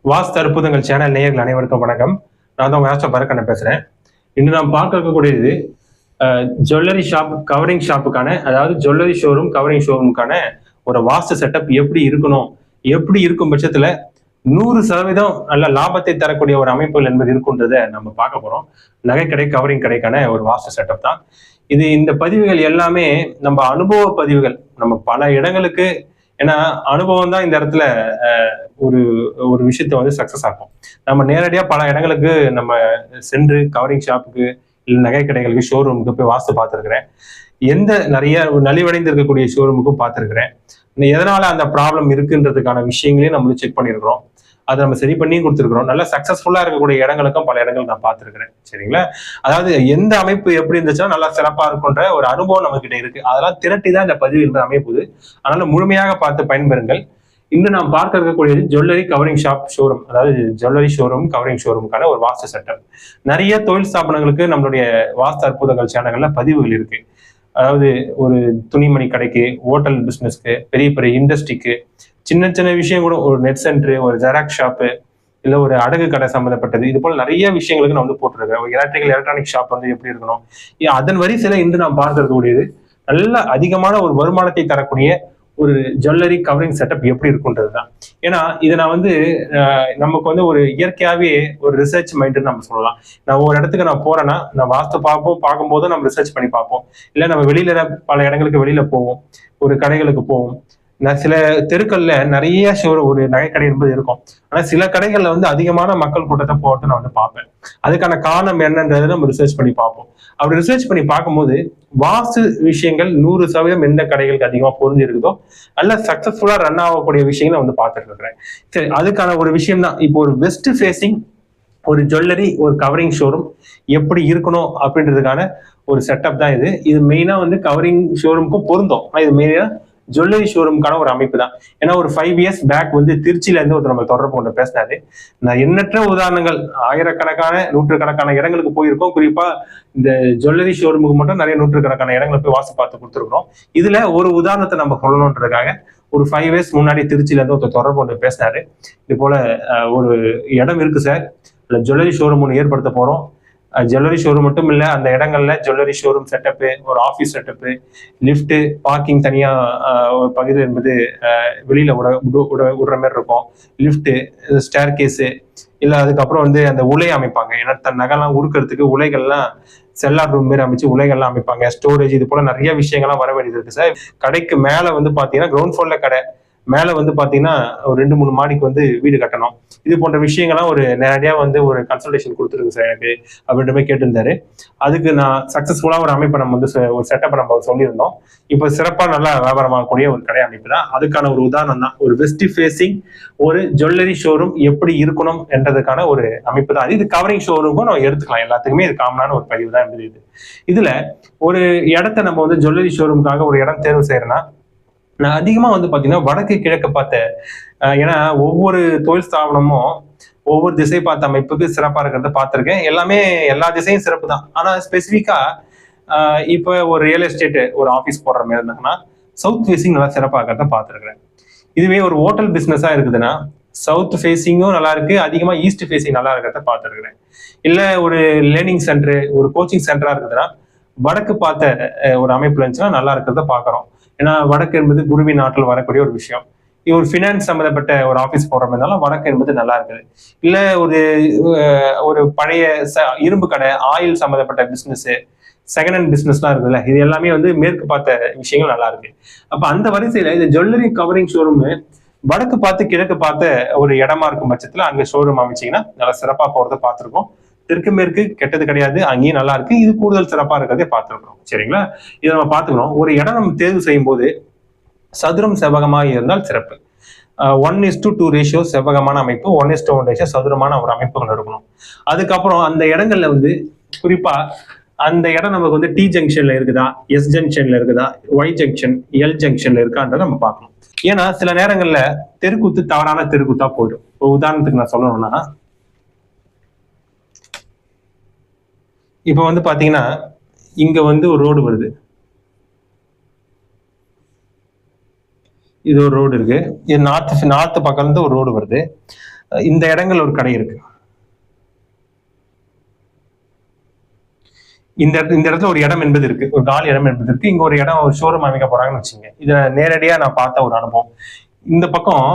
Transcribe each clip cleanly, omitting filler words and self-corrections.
வாஸ்து அற்புதங்கள் சேனல் நேயர்கள் அனைவருக்கும் வணக்கம். நான் தான் உங்க பரக்கண்ண பேசுறேன். இன்று நாம் பார்க்க இருக்கக்கூடியது ஜுவல்லரி ஷாப் கவரிங் ஷாப்புக்கான, அதாவது ஜுவல்லரி ஷோரூம் கவரிங் ஷோரூமுக்கான ஒரு வாஸ்து செட்டப் எப்படி இருக்கணும், எப்படி இருக்கும் பட்சத்துல 100% நல்ல லாபத்தை தரக்கூடிய ஒரு அமைப்புகள் என்பது இருக்குன்றதை நம்ம பார்க்க போறோம். நகைக்கடை கவரிங் கடைக்கான ஒரு வாஸ்து செட்டப் தான் இது. இந்த பதிவுகள் எல்லாமே நம்ம அனுபவ பதிவுகள். நம்ம பல இடங்களுக்கு, ஏன்னா அனுபவம் தான் இந்த இடத்துல ஒரு ஒரு விஷயத்த வந்து சக்சஸ் ஆகும். நம்ம நேரடியா பல இடங்களுக்கு நம்ம சென்று கவரிங் ஷாப்புக்கு இல்லை நகை கடைகளுக்கு ஷோரூமுக்கு போய் வாஸ்து பார்த்துருக்கிறேன். எந்த நிறைய நலிவடைந்து இருக்கக்கூடிய ஷோரூமுக்கும் பார்த்துருக்கிறேன். எதனால அந்த ப்ராப்ளம் இருக்குன்றதுக்கான விஷயங்களையும் நம்ம செக் பண்ணியிருக்கிறோம். அதை நம்ம சரி பண்ணியும் கொடுத்துருக்கிறோம். நல்லா சக்சஸ்ஃபுல்லா இருக்கக்கூடிய இடங்களுக்கும் பல இடங்கள் நான் பார்த்துருக்கிறேன். சரிங்களா? அதாவது எந்த அமைப்பு எப்படி இருந்துச்சுன்னா நல்லா சிறப்பா இருக்குன்ற ஒரு அனுபவம் நம்ம கிட்ட இருக்கு. அதெல்லாம் திரட்டி தான் இந்த பதிவு என்பது அமைப்புது. அதனால முழுமையாக பார்த்து பயன்பெறுங்கள். இன்று நாம் பார்க்க இருக்கக்கூடியது ஜுவல்லரி கவரிங் ஷாப் ஷோரூம், அதாவது ஜுவல்லரி ஷோரூம் கவரிங் ஷோரூமுக்கான ஒரு வாஸ்து செட்டப். நிறைய தொழில் ஸ்தாபனங்களுக்கு நம்மளுடைய வாஸ்து அற்புதங்கள் சேனல்கள்ல பதிவுகள் இருக்கு. அதாவது ஒரு துணிமணி கடைக்கு, ஹோட்டல் பிசினஸ்க்கு, பெரிய பெரிய இண்டஸ்ட்ரிக்கு, சின்ன சின்ன விஷயம் கூட, ஒரு நெட் சென்டர், ஒரு ஜெராக்ஸ் ஷாப்பு, இல்லை ஒரு அடகு கடை சம்மந்தப்பட்டது, இது போல நிறைய விஷயங்களுக்கு நான் வந்து போட்டிருக்கேன். ஒரு எலக்ட்ரானிக் ஷாப் வந்து எப்படி இருக்கணும், அதன் வரிசையில இன்று நாம் பார்க்கக்கூடியது நல்ல அதிகமான ஒரு வருமானத்தை தரக்கூடிய ஒரு ஜுவல்லரி கவரிங் செட்டப் எப்படி இருக்குன்றது தான். ஏன்னா இதை நான் வந்து நமக்கு வந்து ஒரு இயற்கையாவே ஒரு ரிசர்ச் மைண்ட் நம்ம சொல்லலாம். நான் ஒரு இடத்துக்கு நான் போறேன்னா நான் வாஸ்து பார்க்கும்போது நம்ம ரிசர்ச் பண்ணி பார்ப்போம். இல்லை நம்ம வெளியில பல இடங்களுக்கு வெளியில போவோம், ஒரு கடைகளுக்கு போவோம். நான் சில தெருக்கள்ல நிறைய ஒரு நகைக்கடை என்பது இருக்கும். ஆனா சில கடைகள்ல வந்து அதிகமான மக்கள் கூட்டத்தை போட்டு நான் வந்து பார்ப்பேன். அதுக்கான காரணம் என்னன்றதை நம்ம ரிசர்ச் பண்ணி பார்ப்போம். அப்படி ரிசர்ச் பண்ணி பார்க்கும்போது வாஸ்து விஷயங்கள் 100% எந்த கடைகளுக்கு அதிகமா பொருந்தி இருக்குதோ நல்ல சக்சஸ்ஃபுல்லா ரன் ஆகக்கூடிய விஷயங்களை வந்து பார்த்துட்டு இருக்கிறேன். சரி, அதுக்கான ஒரு விஷயம் தான் இப்போ ஒரு வெஸ்ட் ஃபேசிங் ஒரு ஜுவல்லரி ஒரு கவரிங் ஷோரூம் எப்படி இருக்கணும் அப்படின்றதுக்கான ஒரு செட்டப் தான் இது. இது மெயினா வந்து கவரிங் ஷோரூமுக்கும் பொருந்தும். இது மெயினா ஜுவல்லரி ஷோரூமுக்கான ஒரு அமைப்பு தான். ஏன்னா ஒரு 5 years பேக் வந்து திருச்சியில இருந்து ஒருத்தர் நம்ம தொடர்பு கொண்டு பேசினாரு. நான் எண்ணற்ற உதாரணங்கள், ஆயிரக்கணக்கான நூற்றுக்கணக்கான இடங்களுக்கு போயிருக்கோம். குறிப்பா இந்த ஜுவல்லரி ஷோரூமுக்கு மட்டும் நிறைய நூற்றுக்கணக்கான இடங்களை போய் வாசி பார்த்து கொடுத்துருக்கிறோம். இதுல ஒரு உதாரணத்தை நம்ம சொல்லணுன்றதுக்காக ஒரு 5 years முன்னாடி திருச்சியில இருந்து ஒருத்தர் தொடர்பு கொண்டு பேசினாரு. இது போல ஒரு இடம் இருக்கு சார், ஜுவல்லரி ஷோரூம் ஒன்று ஏற்படுத்த போறோம். ஜுவல்லரி ஷோரூம் மட்டும் இல்லை, அந்த இடங்கள்ல ஜுவல்லரி ஷோரூம் செட்டப்பு, ஒரு ஆஃபீஸ் செட்டப்பு, லிஃப்ட், பார்க்கிங் தனியா ஒரு பகுதி என்பது வெளியில விடுற மாதிரி இருக்கும். லிஃப்ட், ஸ்டேர் கேஸு, இல்லை அதுக்கப்புறம் வந்து அந்த உலை அமைப்பாங்க. ஏன்னா தன் நகைலாம் உருக்கிறதுக்கு உலைகள்லாம் செல்லார் ரூம் மாரி அமைச்சு உலைகள்லாம் அமைப்பாங்க. ஸ்டோரேஜ், இது போல நிறைய விஷயங்கள்லாம் வர வேண்டியது இருக்கு சார். கடைக்கு மேல வந்து பாத்தீங்கன்னா கிரவுண்ட் ஃப்ளோர்ல கடை, மேல வந்து பாத்தீங்கன்னா ஒரு 2-3 மாடிக்கு வந்து வீடு கட்டணும். இது போன்ற விஷயங்கள்லாம் ஒரு நேரடியா வந்து ஒரு கன்சல்டேஷன் கொடுத்துருக்கு சார் எனக்கு அப்படின்ற மாதிரி கேட்டிருந்தாரு. அதுக்கு நான் சக்சஸ்ஃபுல்லா ஒரு அமைப்பை நம்ம வந்து ஒரு செட்டப்பை நம்ம சொல்லியிருந்தோம். இப்போ சிறப்பா நல்லா வியாபாரமாகக்கூடிய ஒரு கடை அமைப்பு தான். அதுக்கான ஒரு உதாரணம் தான் ஒரு வெஸ்ட் ஃபேசிங் ஒரு ஜுவல்லரி ஷோரூம் எப்படி இருக்கணும் என்றதுக்கான ஒரு அமைப்பு தான். இது கவரிங் ஷோரூமும் நம்ம எடுத்துக்கலாம். எல்லாத்துக்குமே இது காமனான ஒரு பதிவு தான் இருந்தது. இதுல ஒரு இடத்த நம்ம வந்து ஜுவல்லரி ஷோரூமுக்காக ஒரு இடம் தேர்வு செய்யறேன்னா, நான் அதிகமா வந்து பாத்தீங்கன்னா வடக்கு கிழக்கு பார்த்தேன். ஏன்னா ஒவ்வொரு தொழில் ஸ்தாபனமும் ஒவ்வொரு திசை பார்த்த அமைப்புக்கு சிறப்பா இருக்கிறத பார்த்திருக்கேன். எல்லாமே எல்லா திசையும் சிறப்பு தான். ஆனா ஸ்பெசிஃபிக்கா இப்ப ஒரு ரியல் எஸ்டேட் ஒரு ஆஃபீஸ் போடுற மாதிரி இருந்தாங்கன்னா சவுத் ஃபேசிங் நல்லா சிறப்பா இருக்கிறத பார்த்துருக்கிறேன். இதுவே ஒரு ஹோட்டல் பிசினஸா இருக்குதுன்னா சவுத் ஃபேசிங்கும் நல்லா இருக்கு, அதிகமா ஈஸ்ட் ஃபேசிங் நல்லா இருக்கிறத பார்த்துருக்கிறேன். இல்ல ஒரு லேர்னிங் சென்டர், ஒரு கோச்சிங் சென்டரா இருக்குதுன்னா வடக்கு பார்த்த ஒரு அமைப்புல இருந்துச்சுன்னா நல்லா இருக்கிறத பாக்குறோம். ஏன்னா வடக்கு என்பது குருவின் நாட்டில் வரக்கூடிய ஒரு விஷயம். ஒரு ஃபினான்ஸ் சம்மந்தப்பட்ட ஒரு ஆஃபீஸ் போடுற மாதிரினாலும் வடக்கு என்பது நல்லா இருக்குது. இல்லை ஒரு பழைய இரும்பு கடை, ஆயில் சம்மந்தப்பட்ட பிஸ்னஸ், செகண்ட் ஹேண்ட் பிஸ்னஸ்லாம் இருக்குல்ல, இது எல்லாமே வந்து மேற்கு பார்த்த விஷயங்கள் நல்லா இருக்கு. அப்ப அந்த வரிசையில இந்த ஜுவல்லரி கவரிங் ஷோரூம் வடக்கு பார்த்து கிழக்கு பார்த்த ஒரு இடமா இருக்கும் பட்சத்துல அங்க ஷோரூம் அமைச்சிங்கன்னா நல்லா சிறப்பா போறதை பார்த்துருக்கோம். தெற்கு மேற்கு கெட்டது கிடையாது, அங்கேயும் நல்லா இருக்கு. இது கூடுதல் சிறப்பா இருக்கிறதே பார்த்துருக்கோம். சரிங்களா? இதை நம்ம பார்த்துக்கணும். ஒரு இடம் நம்ம தேர்வு செய்யும் போது சதுரம் செவ்வகமாக இருந்தால் சிறப்பு. 1:2 ரேஷியோ செவ்வகமான அமைப்பு, 1:1 ரேஷியோ சதுரமான ஒரு அமைப்புகள் இருக்கணும். அதுக்கப்புறம் அந்த இடங்கள்ல வந்து குறிப்பா அந்த இடம் நமக்கு வந்து டி ஜங்ஷன்ல இருக்குதா, எஸ் ஜங்ஷன்ல இருக்குதா, ஒய் ஜங்ஷன், எல் ஜங்ஷன்ல இருக்கான்றதை நம்ம பார்க்கணும். ஏன்னா சில நேரங்கள்ல தெருக்கூத்து தவறான தெருக்கூத்தா போயிடும். உதாரணத்துக்கு நான் சொல்லணும்னா, இப்ப வந்து பாத்தீங்கன்னா இங்க வந்து ஒரு ரோடு வருது, இது ஒரு ரோடு இருக்கு. இது நார்த் பக்கம் இருந்து ஒரு ரோடு வருது. இந்த இடங்கள் ஒரு கடை இருக்கு. இந்த இடத்துல ஒரு இடம் என்பது இருக்கு, ஒரு காலி இடம் என்பது இருக்கு. இங்க ஒரு இடம், ஒரு ஷோரூம் அமைக்க போறாங்கன்னு வச்சுங்க. இதை நேரடியா நான் பார்த்த ஒரு அனுபவம். இந்த பக்கம்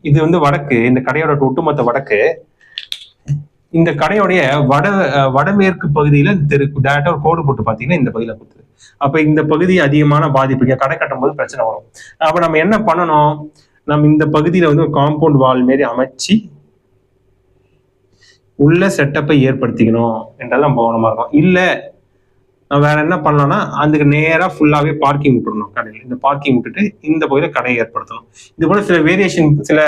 இது வந்து வடக்கு, இந்த கடையோட ஒட்டுமொத்த வடக்கு. இந்த கடையோடைய வடமேற்கு பகுதியில டேரக்டா ஒரு கோடு போட்டு பாத்தீங்கன்னா இந்த பகுதியில கொடுத்துரு. அப்ப இந்த பகுதி அதிகமான பாதிப்பு, இங்க கடை கட்டும் போது பிரச்சனை வரும். அப்ப நம்ம என்ன பண்ணணும், நம்ம இந்த பகுதியில வந்து ஒரு காம்பவுண்ட் வால் மாரி அமைச்சு உள்ள செட்டப்பை ஏற்படுத்திக்கணும் என்றெல்லாம் கவனமா இருக்கும். இல்ல வேற என்ன பண்ணலாம்னா, அதுக்கு நேரா ஃபுல்லாவே பார்க்கிங் விட்டுறணும். கடையில் இந்த பார்க்கிங் விட்டுட்டு இந்த பகுதியில கடையை ஏற்படுத்தணும். இது போல சில வேரியேஷன், சில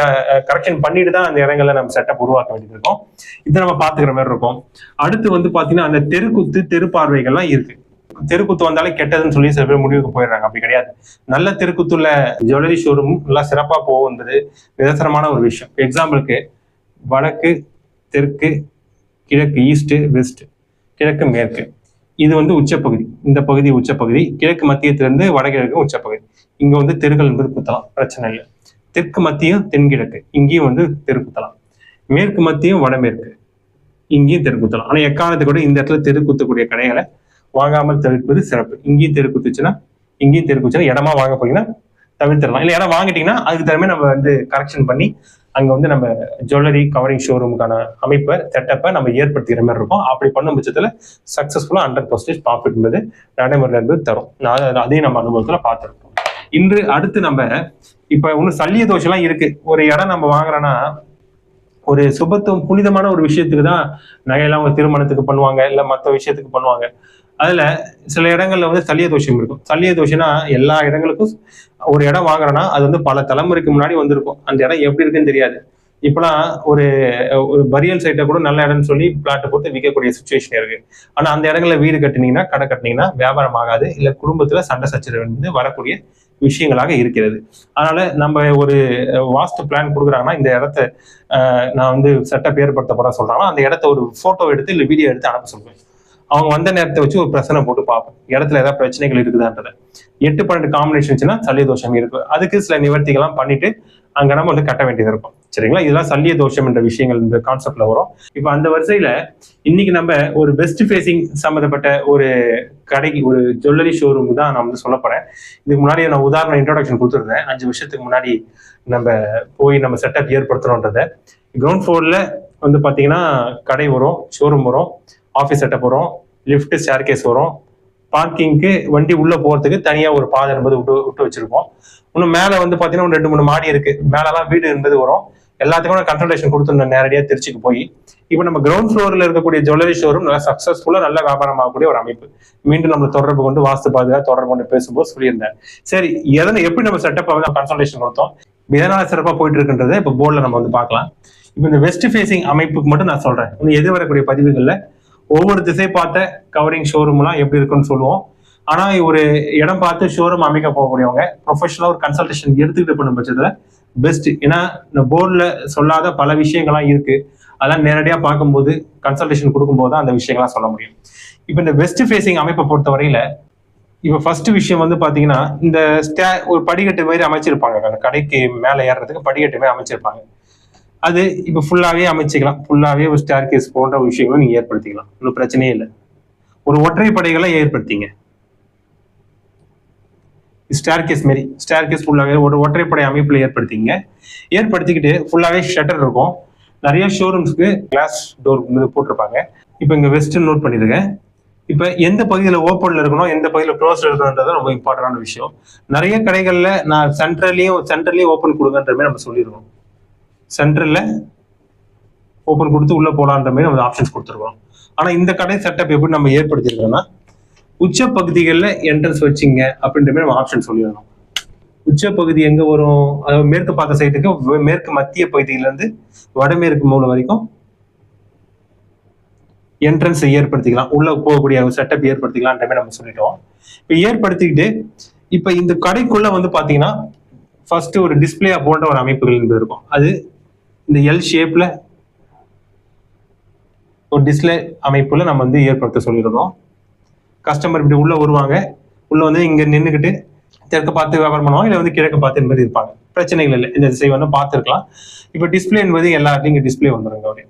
கரெக்ஷன் பண்ணிட்டு தான் அந்த இடங்கள்ல நம்ம செட்டப் உருவாக்க வேண்டியது இருக்கும். இதை நம்ம பாத்துக்கிற மாதிரி இருக்கும். அடுத்து வந்து பாத்தீங்கன்னா அந்த தெருக்குத்து, தெரு பார்வைகள்லாம் இருக்கு. தெருக்குத்து வந்தாலே கெட்டதுன்னு சொல்லி சில பேர் முடிவுக்கு போயிடுறாங்க. அப்படி கிடையாது. நல்ல தெருக்குத்துல ஜுவல்லரி ஷோரூம் நல்லா சிறப்பா போகுன்றது நிதர்சனமான ஒரு விஷயம். எக்ஸாம்பிளுக்கு வடக்கு, தெற்கு, கிழக்கு, ஈஸ்ட், வெஸ்ட், கிழக்கு, மேற்கு, இது வந்து உச்சப்பகுதி. இந்த பகுதி உச்சப்பகுதி. கிழக்கு மத்தியத்திலிருந்து வடகிழக்கு உச்சப்பகுதி. இங்க வந்து தெருக்கள் என்பது குத்தலாம், பிரச்சனை இல்லை. தெற்கு மத்தியம், தென்கிழக்கு, இங்கேயும் வந்து தெரு குத்தலாம். மேற்கு மத்தியம், வடமேற்கு, இங்கேயும் தெரு குத்தலாம். ஆனா எக்காரணத்தை கூட இந்த இடத்துல தெரு குத்தக்கூடிய கடைகளை வாங்காமல் தவிர்ப்பது சிறப்பு. இங்கேயும் தெரு குத்துச்சுன்னா, இங்கேயும் தெரு குத்துச்சுன்னா இடமா வாங்க போறீங்கன்னா தவிர்த்திடலாம். இல்லை இடம் வாங்கிட்டீங்கன்னா அதுக்கு தரமே நம்ம வந்து கரெக்ஷன் பண்ணி அங்க வந்து நம்ம ஜுவல்லரி கவரிங் ஷோரூமுக்கான அமைப்பை, செட்டப்பை நம்ம ஏற்படுத்திக்கிற மாதிரி இருக்கும். அப்படி பண்ணும் பட்சத்துல சக்சஸ்ஃபுல்லா 100% ப்ராஃபிட் என்பது நடைமுறை என்பது தரும். அதையும் நம்ம அனுபவத்துல பார்த்துருக்கோம். இன்று அடுத்து நம்ம இப்ப ஒன்னும் சல்லிய தோஷம் எல்லாம் இருக்கு. ஒரு இடம் நம்ம வாங்குறோம்னா ஒரு சுபத்துவம், புனிதமான ஒரு விஷயத்துக்கு தான் நகையெல்லாம் அவங்க திருமணத்துக்கு பண்ணுவாங்க, இல்ல மற்ற விஷயத்துக்கு பண்ணுவாங்க. அதுல சில இடங்கள்ல வந்து சல்லிய தோஷம் இருக்கும். சல்லிய தோஷம்னா எல்லா இடங்களுக்கும் ஒரு இடம் வாங்குறோம்னா அது வந்து பல தலைமுறைக்கு முன்னாடி வந்திருக்கும். அந்த இடம் எப்படி இருக்குன்னு தெரியாது. இப்பெல்லாம் ஒரு பரியல் சைட்டை கூட நல்ல இடம்னு சொல்லி பிளாட் போட்டு விற்கக்கூடிய சுச்சுவேஷன் இருக்கு. ஆனா அந்த இடங்கள்ல வீடு கட்டினீங்கன்னா, கடை கட்டினீங்கன்னா வியாபாரம் ஆகாது. இல்ல குடும்பத்துல சண்டை சச்சரவு வந்து வரக்கூடிய விஷயங்களாக இருக்கிறது. அதனால நம்ம ஒரு வாஸ்து பிளான் கொடுக்குறாங்கன்னா, இந்த இடத்த நான் வந்து செட்டப் ஏற்படுத்த போறேன் சொல்றாங்கன்னா, அந்த இடத்த ஒரு போட்டோ எடுத்து இல்ல வீடியோ எடுத்து அனுப்ப சொல்லுவேன். அவங்க வந்த நேரத்தை வச்சு ஒரு பிரச்சனை போட்டு பார்ப்போம், இடத்துல ஏதாவது பிரச்சனைகள் இருக்குதான்றத. 8-12 காம்பினேஷன் இருந்துச்சுன்னா சல்லிய தோஷம் இருக்கு. அதுக்கு சில நிவர்த்திகள்லாம் பண்ணிட்டு அங்க நம்ம வந்து கட்ட வேண்டியது இருக்கும். சரிங்களா? இதெல்லாம் சல்லிய தோஷம் என்ற விஷயங்கள் இந்த கான்செப்ட்ல வரும். இப்ப அந்த வரிசையில இன்னைக்கு நம்ம ஒரு வெஸ்ட் ஃபேசிங் சம்பந்தப்பட்ட ஒரு கடைக்கு, ஒரு ஜுவல்லரி ஷோரூம் தான் நான் வந்து சொல்ல போறேன். இதுக்கு முன்னாடி நான் உதாரணம் இன்ட்ரோடக்ஷன் கொடுத்துருந்தேன். 5 வருஷத்துக்கு முன்னாடி நம்ம போய் நம்ம செட்டப் ஏற்படுத்தணுன்றத. கிரவுண்ட் ஃப்ளோர்ல வந்து பாத்தீங்கன்னா கடை வரும், ஷோரூம் வரும், ஆஃபீஸ் செட்டப் வரும், லிஃப்ட், ஸ்டேர்கேஸ் வரும், பார்க்கிங்க்கு வண்டி உள்ள போறதுக்கு தனியா ஒரு பாதை என்பது விட்டு வச்சிருப்போம். இன்னும் மேல வந்து பாத்தீங்கன்னா 2-3 மாடி இருக்கு. மேலெல்லாம் வீடு என்பது வரும். எல்லாத்துக்கும் கன்சல்டேஷன் கொடுத்துருந்தேன் நேரடியா திருச்சிக்கு போய். இப்போ நம்ம கிரவுண்ட் ஃப்ளோர்ல இருக்கக்கூடிய ஜுவல்லரி ஷோரூம் நல்லா சக்சஸ்ஃபுல்லா நல்ல வியாபாரம் ஆகக்கூடிய ஒரு அமைப்பு. மீண்டும் நம்ம தொடர்பு கொண்டு வாஸ்து பாதுகாப்பு தொடர்பு கொண்டு பேசும்போது சொல்லியிருந்தேன். சரி, எப்படி நம்ம செட்டப்பை வந்து கன்சல்டேஷன் கொடுத்தோம், எதனால சிறப்பா போயிட்டு இருக்குன்றதை இப்போ போர்டில் நம்ம வந்து பார்க்கலாம். இப்போ இந்த வெஸ்ட் ஃபேசிங் அமைப்புக்கு மட்டும் நான் சொல்றேன். எது வரக்கூடிய பதிவுகள்ல ஒவ்வொரு திசை பார்த்த கவரிங் ஷோரூம் எல்லாம் எப்படி இருக்குன்னு சொல்லுவோம். ஆனா ஒரு இடம் பார்த்து ஷோரூம் அமைக்க போகக்கூடியவங்க ப்ரொஃபஷனலா ஒரு கன்சல்டேஷன் எடுத்துக்கிட்டு பண்ணும் பட்சத்துல பெஸ்ட். ஏன்னா இந்த போர்டில் சொல்லாத பல விஷயங்கள்லாம் இருக்கு. அதெல்லாம் நேரடியாக பார்க்கும்போது, கன்சல்டேஷன் கொடுக்கும்போது தான் அந்த விஷயங்கள்லாம் சொல்ல முடியும். இப்போ இந்த வெஸ்ட் ஃபேசிங் அமைப்பை பொறுத்த வரையில இப்போ ஃபர்ஸ்ட் விஷயம் வந்து பாத்தீங்கன்னா, இந்த ஒரு படிக்கட்டு மாதிரி அமைச்சிருப்பாங்க. அந்த கடைக்கு மேலே ஏறுறதுக்கு படிக்கட்டு மாதிரி அமைச்சிருப்பாங்க. அது இப்போ ஃபுல்லாவே அமைச்சிக்கலாம். ஃபுல்லாவே ஒரு ஸ்டேர் கேஸ் போன்ற விஷயங்களும் நீங்க ஏற்படுத்திக்கலாம். ஒன்றும் பிரச்சனையே இல்லை. ஒரு ஒற்றை படைகளை ஏற்படுத்திங்க. ஸ்டேர் கேஸ் மாரி, ஸ்டேர் கேஸ் ஃபுல்லாவே ஒரு ஒற்றைப்படை அமைப்புல ஏற்படுத்திங்க. ஏற்படுத்திக்கிட்டு ஃபுல்லாவே ஷட்டர் இருக்கும். நிறைய ஷோரூம்ஸ்க்கு கிளாஸ் டோர் போட்டிருப்பாங்க. இப்போ இங்க வெஸ்ட் நோட் பண்ணிருக்கேன். இப்ப எந்த பகுதியில ஓப்பன்ல இருக்கணும், எந்த பகுதியில க்ளோஸ்ல இருக்கணும்ன்றது ரொம்ப இம்பார்ட்டன்டான விஷயம். நிறைய கடைகள்ல நான் சென்டர்லயே ஓப்பன் கொடுங்கன்ற மாதிரி நம்ம சொல்லிடுவோம். சென்டர்ல ஓப்பன் கொடுத்து உள்ள போலான்ற மாதிரி நம்ம ஆப்ஷன்ஸ் கொடுத்துருக்கோம். ஆனா இந்த கடை செட்டப் எப்படி நம்ம ஏற்படுத்திருக்கோம்னா, உச்ச பகுதிகளில் என்ட்ரன்ஸ் வச்சிங்க அப்படின்ற மாதிரி நம்ம ஆப்ஷன் சொல்லிடணும். உச்ச பகுதி எங்க வரும், அதாவது மேற்கு பார்த்த சைட்டுக்கு மேற்கு மத்திய பகுதியிலிருந்து வடமேற்கு மூலம் வரைக்கும் என்ட்ரன்ஸ் ஏற்படுத்திக்கலாம், உள்ள போகக்கூடிய செட்டப் ஏற்படுத்திக்கலான்ற மாதிரி நம்ம சொல்லிட்டோம். இப்ப ஏற்படுத்திக்கிட்டு இப்ப இந்த கடைக்குள்ள வந்து பாத்தீங்கன்னா ஃபர்ஸ்ட் ஒரு டிஸ்பிளே போன்ற ஒரு அமைப்புகள் என்பது இருக்கும். அது இந்த எல் ஷேப்ல ஒரு டிஸ்பிளே அமைப்புல நம்ம வந்து ஏற்படுத்த சொல்லியிருந்தோம். கஸ்டமர் இப்படி உள்ள வருவாங்க. உள்ள வந்து இங்க நின்றுக்கிட்டு தெற்கு பார்த்து வியாபாரம் பண்ணுவாங்க, இல்லை வந்து கிழக்கு பார்த்து என்பது இருப்பாங்க. பிரச்சனைகள் இல்லை, இந்த திசை வந்து பார்த்துருக்கலாம். இப்போ டிஸ்பிளே என்பது எல்லாத்தையும் இங்கே டிஸ்பிளே வந்துருங்க. அப்படியே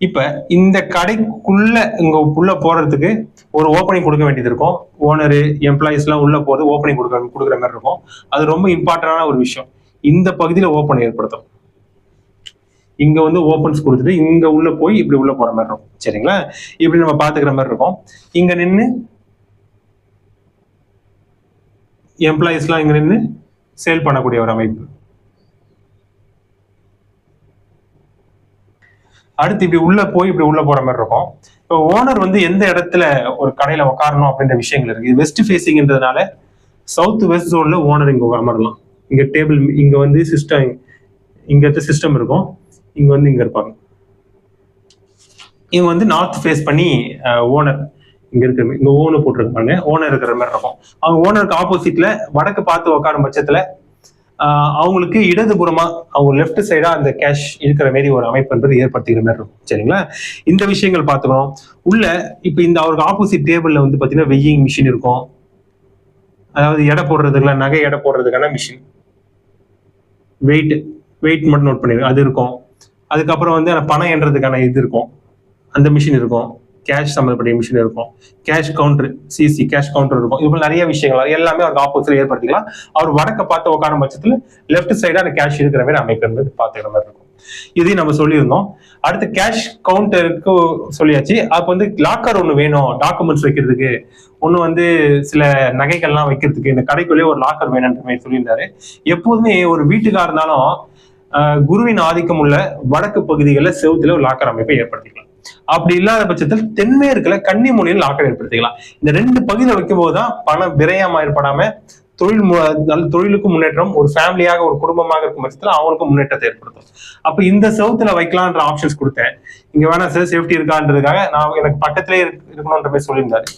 இப்ப இந்த கடைக்குள்ள இங்க உள்ள போறதுக்கு ஒரு ஓப்பனிங் கொடுக்க வேண்டியது இருக்கும். ஓனரு எம்ப்ளாயிஸ் எல்லாம் உள்ள போறது ஓப்பனிங் கொடுக்குற மாதிரி இருக்கும். அது ரொம்ப இம்பார்ட்டன்டான ஒரு விஷயம். இந்த பகுதியில ஓப்பன் ஏற்படுத்தும். இங்க வந்து ஓப்பன்ஸ் கொடுத்துட்டு இங்க உள்ள போய் இப்படி உள்ள போற மாதிரி இருக்கும். சரிங்களா? இப்படி நம்ம பாத்துக்கிற மாதிரி இருக்கும். இங்க நின்று எம்ப்ளாயிஸ் எல்லாம் இங்க நின்று சேல் பண்ணக்கூடிய ஒரு அமைப்பு. அடுத்து இப்படி உள்ள போய் இப்படி உள்ள போற மாதிரி இருக்கும். இப்போ ஓனர் வந்து எந்த இடத்துல ஒரு கடையில உட்காரணும் அப்படின்ற விஷயங்கள் இருக்கு. வெஸ்ட் ஃபேசிங்ன்றதுனால சவுத் வெஸ்ட் ஜோன்ல ஓனர் இங்க அமரலாம். இங்க டேபிள், இங்க வந்து சிஸ்டம், இங்க சிஸ்டம் இருக்கும். இங்க வந்து இங்க இருப்பாங்க. இவங்க வந்து நார்த் ஃபேஸ் பண்ணி ஓனர் இங்க இருக்கிற இங்க ஓனர் போட்டிருக்காங்க. ஓனர் இருக்கிற மாதிரி இருக்கும். அவங்க ஓனருக்கு ஆப்போசிட்ல வடக்கு பார்த்து உட்காரும் பட்சத்துல அவங்களுக்கு இடதுபுறமா அவங்க லெஃப்ட் சைடா அந்த கேஷ் இருக்கிற மாதிரி ஒரு அமைப்பு என்பது ஏற்படுத்திக்கிற மாதிரி இருக்கும். சரிங்களா? இந்த விஷயங்கள் பார்த்துக்கணும். உள்ள இப்ப இந்த அவருக்கு ஆப்போசிட் டேபிள்ல வந்து பாத்தீங்கன்னா வெய்யிங் மிஷின் இருக்கும். அதாவது எடை போடுறதுக்குல நகை எடை போடுறதுக்கான மிஷின், வெயிட் மட்டும் நோட் பண்ணிருக்கேன், அது இருக்கும். அதுக்கப்புறம் வந்து பணம் எண்றதுக்கான இது இருக்கும், அந்த மிஷின் இருக்கும். கேஷ் சம்பந்தப்பட்ட மிஷின் இருக்கும். Cash counter, CC cash counter இருக்கும். இது நிறைய விஷயங்கள் எல்லாமே அவருக்கு ஆப்போசிட்ல ஏற்படுத்திக்கலாம். அவர் வடக்க பார்த்து உட்காரும் பட்சத்துல லெஃப்ட் சைடா அந்த கேஷ் இருக்கிற மாதிரி அமைப்பு என்பது பார்த்துக்கிற மாதிரி இருக்கும். இதையும் நம்ம சொல்லியிருந்தோம். அடுத்து கேஷ் கவுண்டருக்கு சொல்லியாச்சு. அப்ப வந்து லாக்கர் ஒண்ணு வேணும் டாக்குமெண்ட்ஸ் வைக்கிறதுக்கு, ஒண்ணு வந்து சில நகைகள்லாம் வைக்கிறதுக்கு இந்த கடைக்குள்ளேயே ஒரு லாக்கர் வேணும்ன்ற மாதிரி சொல்லியிருந்தாரு. எப்போதுமே ஒரு வீட்டுக்கா இருந்தாலும் குருவின் ஆதிக்கம் உள்ள வடக்கு பகுதிகளில் செவுத்துல ஒரு லாக்கர் அமைப்பை ஏற்படுத்திக்கலாம். அப்படி இல்லாத பட்சத்தில் தென்மேற்குல கன்னிமூலையில் லாக்கர் ஏற்படுத்திக்கலாம். இந்த ரெண்டு பகுதியில் வைக்கும் போதுதான் பணம் விரயமா ஏற்படாம தொழிலுக்கு முன்னேற்றம், ஒரு ஃபேமிலியாக ஒரு குடும்பமாக இருக்கும் பட்சத்துல அவங்களுக்கும் முன்னேற்றத்தை ஏற்படுத்தும். அப்ப இந்த செவுத்துல வைக்கலான்ற ஆப்ஷன்ஸ் கொடுத்தேன். இங்க வேணா சார் சேஃப்டி இருக்கான்றதுக்காக நான் எனக்கு பக்கத்திலே இருக்கணும்ன்ற மாதிரி சொல்லியிருந்தாரு.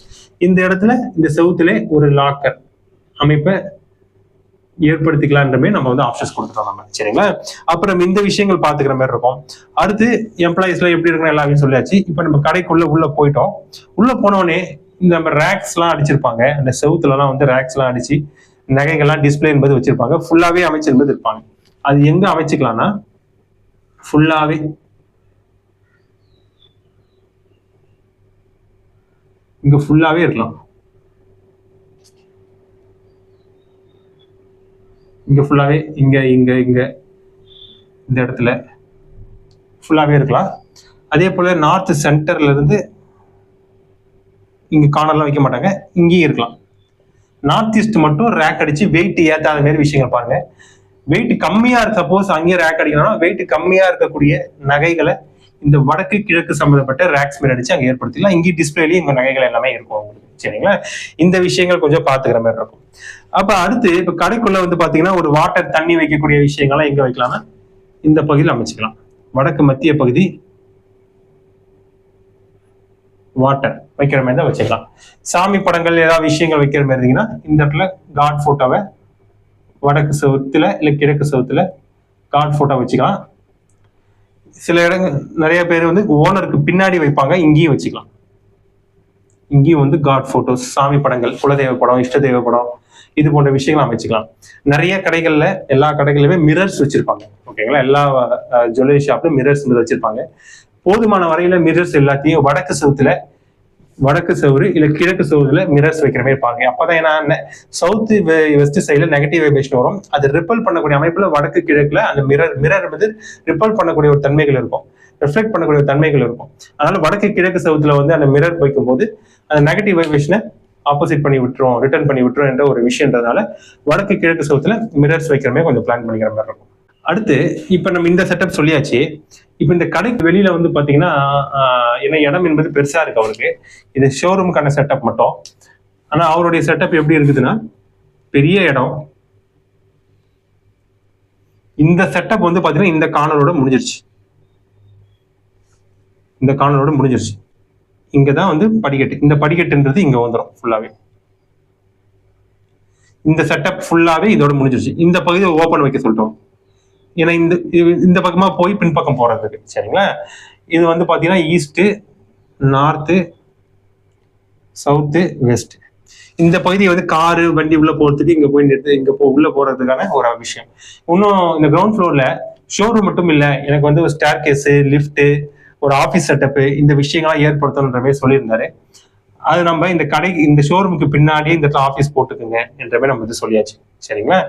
இந்த இடத்துல இந்த செவுத்துல ஒரு லாக்கர் அமைப்பை ஏற்படுத்திக்கலான்ற மாதிரி நம்ம வந்து ஆப்ஷன்ஸ் கொடுத்துட்டோம் நம்ம. சரிங்களா? அப்புறம் இந்த விஷயங்கள் பாத்துக்கிற மாதிரி இருக்கும். அடுத்து எம்ப்ளாயிஸ்ல எப்படி இருக்கணும் எல்லாமே சொல்லியாச்சு. இப்ப நம்ம கடைக்குள்ள உள்ள போயிட்டோம். உள்ள போனோடனே இந்த நம்ம ரேக்ஸ் எல்லாம் அடிச்சிருப்பாங்க. அந்த செவுத்துல எல்லாம் வந்து ரேக்ஸ் எல்லாம் அடிச்சு நகைகள்லாம் டிஸ்பிளே என்பது வச்சிருப்பாங்க. ஃபுல்லாவே அமைச்சு என்பது இருப்பாங்க. அது எங்க அமைச்சுக்கலாம்னா ஃபுல்லாவே இங்க ஃபுல்லாவே இருக்கலாம். இங்க ஃபுல்லாவே இங்க இங்க இங்க இந்த இடத்துல ஃபுல்லாவே இருக்கலாம். அதே போல நார்த் சென்டர்ல இருந்து இங்க கார்னர்லாம் வைக்க மாட்டாங்க, இங்கேயும் இருக்கலாம். நார்த் ஈஸ்ட் மட்டும் ரேக் அடிச்சு வெயிட் ஏத்தாத மாதிரி விஷயங்கள் பாருங்க. வெயிட் கம்மியா இருக்கு, சப்போஸ் அங்கேயே ரேக் அடிக்கணும்னா வெயிட் கம்மியா இருக்கக்கூடிய நகைகளை இந்த வடக்கு கிழக்கு சம்பந்தப்பட்ட ரேக்ஸ் மேல அடிச்சு அங்க ஏற்படுத்திக்கலாம். இங்கே டிஸ்பிளேலயும் இங்க நகைகள் எல்லாமே இருக்கும் உங்களுக்கு. சரிங்களா? இந்த விஷயங்கள் கொஞ்சம் பாத்துக்கிற மாதிரி இருக்கும். அப்ப அடுத்து இப்ப கடைக்குள்ள வந்து பாத்தீங்கன்னா ஒரு வாட்டர் தண்ணி வைக்கக்கூடிய விஷயங்கள்லாம் எங்க வைக்கலாம்னா இந்த பகுதியில் அமைச்சுக்கலாம். வடக்கு மத்திய பகுதி வாட்டர் வைக்கிற மாதிரி தான் வச்சுக்கலாம். சாமி படங்கள் ஏதாவது விஷயங்கள் வைக்கிற மாதிரி இருந்தீங்கன்னா இந்த இடத்துல காட் போட்டோவை வடக்கு செவுத்துல இல்ல கிழக்கு செவுத்துல காட் போட்டோ வச்சுக்கலாம். சில இடங்கள் நிறைய பேர் வந்து ஓனருக்கு பின்னாடி வைப்பாங்க, இங்கேயும் வச்சுக்கலாம். இங்கேயும் வந்து காட் போட்டோஸ், சாமி படங்கள், குலதெய்வ படம், இஷ்ட தெய்வ படம், இது போன்ற விஷயங்கள் அமைச்சுக்கலாம். நிறைய கடைகள்ல எல்லா கடைகளிலுமே மிரர்ஸ் வச்சிருப்பாங்க. ஓகேங்களா? எல்லா ஜுவல்லரி ஷாப்ல மிரர்ஸ் வச்சிருப்பாங்க. போதுமான வரையில மிரர்ஸ் எல்லாத்தையும் வடக்கு செவரு இல்ல கிழக்கு செவருல மிரர்ஸ் வைக்கிற மாதிரி பாருங்க. அப்பதான் என்ன சவுத் வெஸ்ட் சைட்ல நெகட்டிவ் வைப்ரேஷன் வரும். அது ரிப்பல் பண்ணக்கூடிய அமைப்புல வடக்கு கிழக்குல அந்த மிரர் வந்து ரிப்பல் பண்ணக்கூடிய ஒரு தன்மைகள் இருக்கும், ரிஃப்ளெக்ட் பண்ணக்கூடிய ஒரு தன்மைகள் இருக்கும். அதனால வடக்கு கிழக்கு செவுத்துல வந்து அந்த மிரர் வைக்கும் போது அந்த நெகட்டிவ் வைப்ரேஷனை ஆப்போசிட் பண்ணி விட்டுரும், ரிட்டர்ன் பண்ணி விட்டுரும் என்ற ஒரு விஷயம்ன்றதுனால வடக்கு கிழக்கு செவுத்துல மிரர்ஸ் வைக்கிற மாதிரி கொஞ்சம் பிளான் பண்ணிக்கிற மாதிரி இருக்கும். அடுத்து இப்ப நம்ம இந்த செட்டப் சொல்லியாச்சு. இப்ப இந்த கடைக்கு வெளியில வந்து பாத்தீங்கன்னா என்ன இடம் என்பது பெருசா இருக்கு அவருக்கு. இது ஷோரூமுக்கான செட்டப் மட்டும். ஆனா அவருடைய செட்டப் எப்படி இருக்குதுன்னா பெரிய இடம். இந்த செட்டப் வந்து பாத்தீங்கன்னா இந்த கார்னரோட முடிஞ்சிருச்சு. இந்த கார்னரோட முடிஞ்சிருச்சு. இங்கதான் வந்து படிக்கட்டு. இந்த படிக்கட்டுன்றது இங்க வந்துடும் ஃபுல்லாவே. இந்த செட்டப் ஃபுல்லாவே இதோட முடிஞ்சிருச்சு. இந்த பகுதியை ஓபன் வைக்க சொல்லிட்டோம். ஏன்னா இந்த பக்கமா போய் பின்பக்கம் போறதுக்கு. சரிங்களா? இது வந்து பாத்தீங்கன்னா ஈஸ்ட், நார்த்து, சவுத்து வெஸ்ட். இந்த பகுதியை வந்து காரு வண்டி உள்ள போறதுக்கு இங்க போய் நிறுத்து, இங்க உள்ள போறதுக்கான ஒரு விஷயம். இன்னும் இந்த கிரவுண்ட் ஃப்ளோர்ல ஷோரூம் மட்டும் இல்ல, எனக்கு வந்து ஒரு ஸ்டேர் கேஸ், லிஃப்ட், ஒரு ஆஃபீஸ் செட்டப், இந்த விஷயங்கள்லாம் ஏற்படுத்தணுன்ற மாதிரி சொல்லியிருந்தாரு. அது நம்ம இந்த கடை இந்த ஷோரூமுக்கு பின்னாடியே இந்த இடத்துல ஆஃபீஸ் போட்டுக்குங்க என்ற மாதிரி நம்ம வந்து சொல்லியாச்சு. சரிங்களா?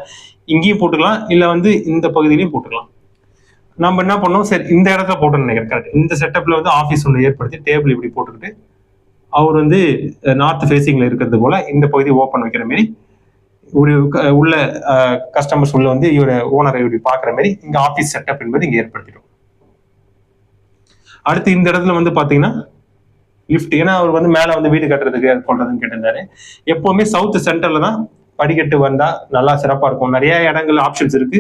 இங்கேயும் போட்டுக்கலாம், இல்ல வந்து இந்த பகுதியிலையும் போட்டுக்கலாம். நம்ம என்ன பண்ணோம், சரி இந்த இடத்துல போட்டோம்னு நினைக்கிறேன். கரெக்ட். இந்த செட்டப்ல வந்து ஆஃபீஸ் ஒன்று ஏற்படுத்தி டேபிள் இப்படி போட்டுக்கிட்டு அவர் வந்து நார்த் ஃபேசிங்ல இருக்கிறது போல இந்த பகுதி ஓப்பன் வைக்கிற மாதிரி ஒரு உள்ள கஸ்டமர்ஸ் உள்ள வந்து இவர ஓனரை இப்படி பாக்குற மாதிரி இங்க ஆஃபீஸ் செட்டப் என்பது இங்க ஏற்படுத்திடும். அடுத்து இந்த இடத்துல வந்து பாத்தீங்கன்னா லிஃப்ட், ஏன்னா அவர் வந்து மேல வந்து வீடு கட்டுறதுக்கு சொல்றதுன்னு கேட்டிருந்தாரு. எப்பவுமே சவுத் சென்டர்ல தான் படிக்கட்டு வந்தா நல்லா சிறப்பா இருக்கும். நிறைய இடங்கள் ஆப்ஷன்ஸ் இருக்கு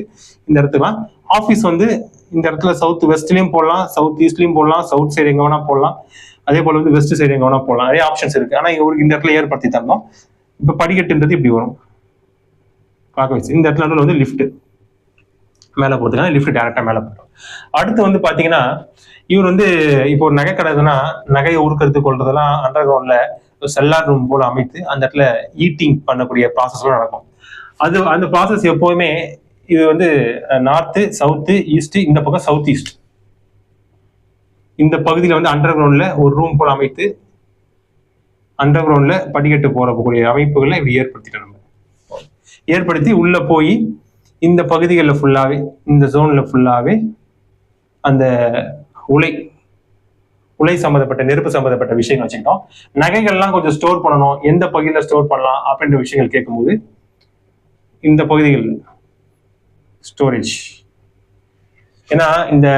இந்த இடத்துலாம். ஆஃபீஸ் வந்து இந்த இடத்துல சவுத் வெஸ்ட்லயும் போடலாம், சவுத் ஈஸ்ட்லயும் போடலாம், சவுத் சைடு எங்க வேணா போடலாம், அதே போல வந்து வெஸ்ட் சைடு எங்க வேணா போடலாம். நிறைய ஆப்ஷன்ஸ் இருக்கு. ஆனா இவருக்கு இந்த இடத்துல ஏற்படுத்தி தந்தோம். இப்ப படிக்கட்டுன்றது இப்படி வரும். இந்த இடத்துல வந்து லிஃப்ட் மேல போறதுக்கான லிஃப்ட் டேரக்டா மேல போட்டோம். அடுத்து வந்து பாத்தீங்கன்னா இவர் வந்து இப்போ ஒரு நகை கடைனா நகையை உருக்கிறது கொள்றதெல்லாம் அண்டர் கிரவுண்ட்ல செல்லார் ரூம் போல அமைத்து அந்த இடத்துல ஈட்டிங் பண்ணக்கூடிய ப்ராசஸ் நடக்கும். அது அந்த ப்ராசஸ் எப்போதுமே இது வந்து நார்த்து, சவுத்து, ஈஸ்ட், இந்த பக்கம் சவுத் ஈஸ்ட், இந்த பகுதியில வந்து அண்டர் கிரவுண்ட்ல ஒரு ரூம் போல அமைத்து அண்டர் கிரவுண்ட்ல படிக்கட்டு போறக்கூடிய அமைப்புகளை இப்படி ஏற்படுத்திட்டோம். நம்ம ஏற்படுத்தி உள்ள போய் இந்த பகுதிகளில் ஃபுல்லாவே இந்த ஜோன்ல ஃபுல்லாவே அந்த உலை சம்பந்தப்பட்ட நெருப்பு சம்பந்தப்பட்ட விஷயங்கள் வச்சுக்கிட்டோம். நகைகள்லாம் கொஞ்சம் ஸ்டோர் பண்ணணும், எந்த பகுதியில ஸ்டோர் பண்ணலாம் அப்படின்ற விஷயங்கள் கேட்கும்போது இந்த பகுதிகள் ஸ்டோரேஜ். ஏன்னா இந்த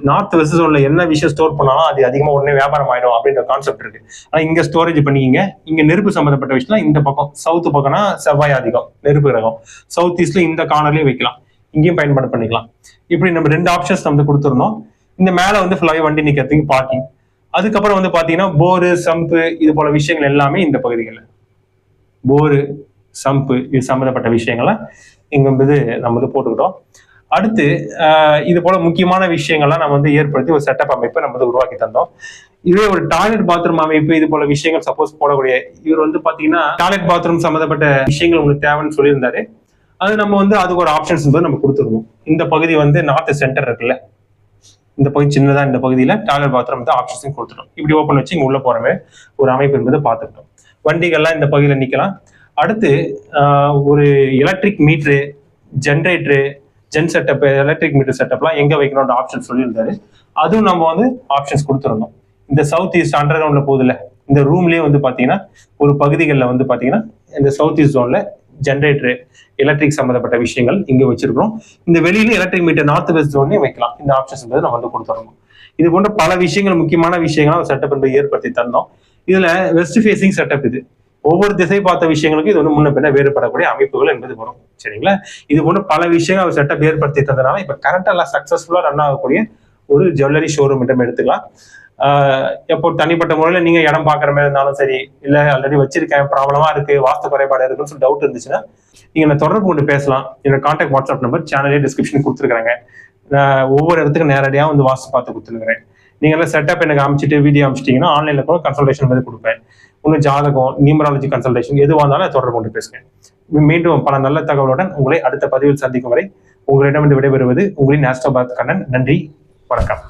நார்த் வெஸ்ட் ஜோன்ல என்ன விஷயம் ஸ்டோர் பண்ணாலும் அது அதிகமா உடனே வியாபாரம் ஆயிடும் அப்படின்ற கான்செப்ட் இருக்கு. ஆனா இங்க ஸ்டோரேஜ் பண்ணிக்கிங்க. இங்க நெருப்பு சம்பந்தப்பட்ட விஷயம் இந்த பக்கம் சவுத் பக்கம்னா செவ்வாய் அதிகம் நெருப்பு கிரகம், சவுத் ஈஸ்ட்ல இந்த கார்னர்லயும் வைக்கலாம், இங்கேயும் பயன்பாடு பண்ணிக்கலாம். இப்படி நம்ம 2 ஆப்ஷன்ஸ் நம்ம கொடுத்துருந்தோம். இந்த மேல வந்து ஃபுல்லாவே வண்டி நிக்கிறதுக்கு பார்க்கிங். அதுக்கப்புறம் வந்து பாத்தீங்கன்னா போரு, சம்பு, இது போல விஷயங்கள் எல்லாமே இந்த பகுதிகள் போரு, சம்பு இது சம்பந்தப்பட்ட விஷயங்கள்லாம் இங்க வந்து நம்ம வந்து போட்டுக்கிட்டோம். அடுத்து இது போல முக்கியமான விஷயங்கள்லாம் நம்ம வந்து ஏற்படுத்தி ஒரு செட்டப் அமைப்பை நம்ம வந்து உருவாக்கி தந்தோம். இதே ஒரு டாய்லெட் பாத்ரூம் அமைப்பு இது போல விஷயங்கள் சப்போஸ் போடக்கூடிய இவர் வந்து பாத்தீங்கன்னா டாய்லெட் பாத்ரூம் சம்பந்தப்பட்ட விஷயங்கள் உங்களுக்கு தேவைன்னு சொல்லியிருந்தாரு. அது நம்ம வந்து அதுக்கு ஒரு ஆப்ஷன்ஸ் நம்ம கொடுத்துருவோம். இந்த பகுதி வந்து நார்த் சென்டர் இருக்குல்ல, இந்த பகுதி சின்னதா இந்த பகுதியில டாய்லெட் பாத்ரூம் வந்து ஆப்ஷன்ஸும் கொடுத்துட்டோம். இப்படி ஓப்பன் வச்சு இங்க உள்ள போறவே ஒரு அமைப்பு என்பதை பார்த்துக்கிட்டோம். வண்டிகள்லாம் இந்த பகுதியில நிக்கலாம். அடுத்து ஒரு electric meter, generator, gen setup, electric meter செட்டப்லாம் எங்க வைக்கணும்ன்ற ஆப்ஷன் சொல்லியிருந்தாரு. அதுவும் நம்ம வந்து ஆப்ஷன்ஸ் கொடுத்துருந்தோம். இந்த சவுத் ஈஸ்ட் அண்டர் கிரவுண்ட்ல போகுதுல, இந்த ரூம்லயே வந்து பாத்தீங்கன்னா ஒரு பகுதிகளில் வந்து பாத்தீங்கன்னா இந்த சவுத் ஈஸ்ட் ஜோன்ல ஜென்ரேட்டரு, எலக்ட்ரிக் சம்பந்தப்பட்ட விஷயங்கள் இங்க வச்சிருக்கிறோம். இந்த வெளியில எலக்ட்ரிக் மீட்டர் நார்த் வெஸ்ட் ஜோன்லயும் வைக்கலாம். இந்த ஆப்ஷன்ஸ் நம்ம வந்து கொடுத்துருந்தோம். இது போன்ற பல விஷயங்கள் முக்கியமான விஷயங்கள் செட்டப் என்பது ஏற்படுத்தி தந்தோம். இதுல வெஸ்ட் ஃபேசிங் செட்டப் இது ஒவ்வொரு திசை பார்த்த விஷயங்களுக்கு இது வந்து முன்ன பின்ன வேறுபடக்கூடிய அமைப்புகள் என்பது வரும். சரிங்களா? இது போன்ற பல விஷயங்கள் அவர் செட்டப் ஏற்படுத்தி தந்ததுனால இப்ப கரண்ட் எல்லாம் சக்சஸ்ஃபுல்லா ரன் ஆகக்கூடிய ஒரு ஜுவல்லரி ஷோரூம் நம்ம எடுத்துக்கலாம். எப்போ தனிப்பட்ட முறையில நீங்க இடம் பாக்குற மாதிரி இருந்தாலும் சரி, இல்ல ஆல்ரெடி வச்சிருக்கேன் ப்ராப்ளமா இருக்கு, வாஸ்து குறைபாடு இருக்குன்னு சொல்லி டவுட் இருந்துச்சுன்னா நீங்க என்ன தொடர்பு கொண்டு பேசலாம். என்னோட கான்டாக்ட் வாட்ஸ்அப் நம்பர் சேனலே டிஸ்கிரிப்ஷன் கொடுத்துருக்காங்க. ஒவ்வொரு இடத்துக்கு நேரடியாக வந்து வாஸ்து பார்த்து கொடுத்துருக்கிறேன். நீங்க எல்லாம் செட்டப் எனக்கு அமைச்சிட்டு வீடியோ அமைச்சிட்டீங்கன்னா ஆன்லைன்ல கூட கன்சல்டேஷன் வந்து கொடுப்பேன். இன்னும் ஜாதகம், நியூமராலஜி கன்சல்டேஷன் எதுவாக இருந்தாலும் தொடர்பு கொண்டு பேசுகிறேன். மீண்டும் பல நல்ல தகவலுடன் உங்களை அடுத்த பதிவில் சந்திக்கும் வரை உங்களிடமிருந்து விடைபெறுவது உங்களின் ஆஸ்ட்ரோபாத் கண்ணன். நன்றி, வணக்கம்.